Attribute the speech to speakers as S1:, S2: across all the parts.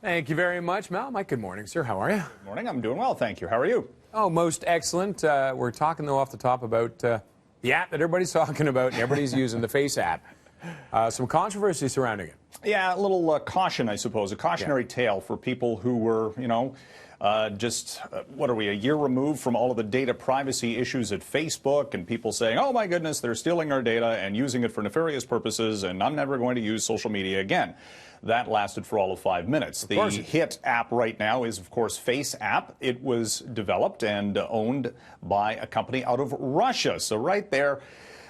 S1: Thank you very much, Mel. Mike, good morning, sir. How are you?
S2: Good morning. I'm doing well, thank you. How are you?
S1: Oh, most excellent. We're talking, though, off the top about the app that everybody's talking about and everybody's using, the FaceApp. Some controversy surrounding it.
S2: Yeah, a little caution, I suppose, a cautionary tale for people who were, what are we, a year removed from all of the data privacy issues at Facebook and people saying, oh, my goodness, they're stealing our data and using it for nefarious purposes, and I'm never going to use social media again. That lasted for all of 5 minutes. The hit app right now is, of course, FaceApp. It was developed and owned by a company out of Russia. So right there,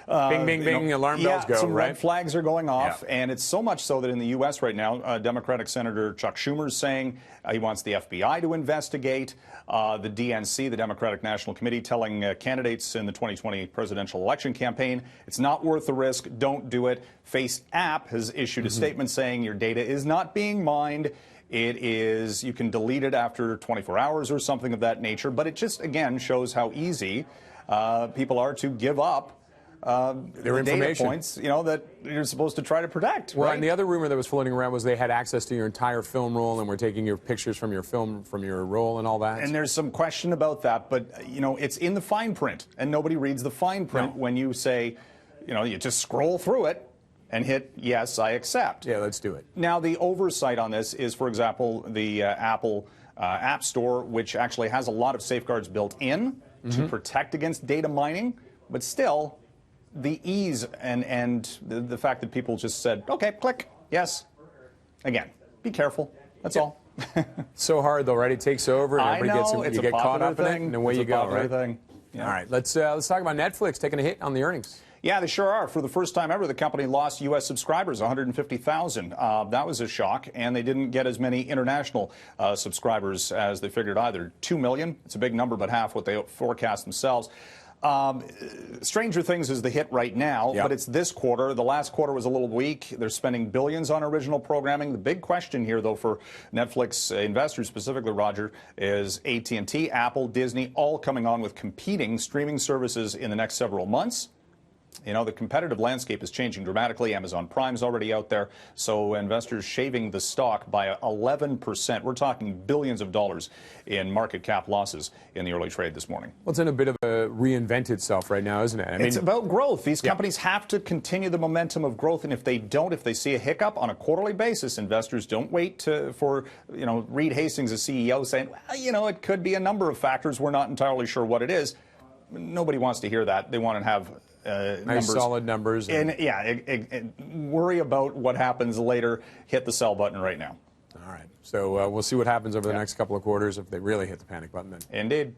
S1: bing, bing, bing, alarm bells go,
S2: some
S1: right?
S2: red flags are going off,
S1: Yeah.
S2: and it's so much so that in the U.S. right now, Democratic Senator Chuck Schumer is saying he wants the FBI to investigate. The DNC, the Democratic National Committee, telling candidates in the 2020 presidential election campaign, it's not worth the risk, don't do it. FaceApp has issued a statement saying your data is not being mined. It is, you can delete it after 24 hours or something of that nature, but it just, again, shows how easy people are to give up their information, data points, that you're supposed to try to protect.
S1: Well,
S2: right?
S1: and the other rumor that was floating around was they had access to your entire film roll and were taking your pictures from your film, from your roll and all that.
S2: And there's some question about that, but, it's in the fine print, and nobody reads the fine print when you say, you just scroll through it and hit, yes, I accept.
S1: Yeah, let's do it.
S2: Now, the oversight on this is, for example, the Apple App Store, which actually has a lot of safeguards built in to protect against data mining, but still, the ease and the fact that people just said, okay, click, yes. Again, be careful. That's all.
S1: So hard, though, right? It takes over, and everybody gets you get caught up in it, and away you go, right?
S2: Yeah.
S1: All right, let's talk about Netflix taking a hit on the earnings.
S2: Yeah, they sure are. For the first time ever, the company lost U.S. subscribers, 150,000. That was a shock, and they didn't get as many international subscribers as they figured either. 2 million, it's a big number, but half what they forecast themselves. Stranger Things is the hit right now, but it's this quarter. The last quarter was a little weak. They're spending billions on original programming. The big question here, though, for Netflix investors, specifically Roger, is AT&T, Apple, Disney, all coming on with competing streaming services in the next several months. The competitive landscape is changing dramatically. Amazon Prime's already out there, so investors shaving the stock by 11%. We're talking billions of dollars in market cap losses in the early trade this morning.
S1: Well, it's in a bit of a reinvent itself right now, isn't it? I mean,
S2: it's about growth. These companies have to continue the momentum of growth, and if they don't, if they see a hiccup on a quarterly basis, investors don't wait for, Reed Hastings, the CEO, saying, well, it could be a number of factors. We're not entirely sure what it is. Nobody wants to hear that. They want to have
S1: nice solid numbers.
S2: And worry about what happens later. Hit the sell button right now.
S1: All right. So we'll see what happens over the next couple of quarters if they really hit the panic button then.
S2: Indeed.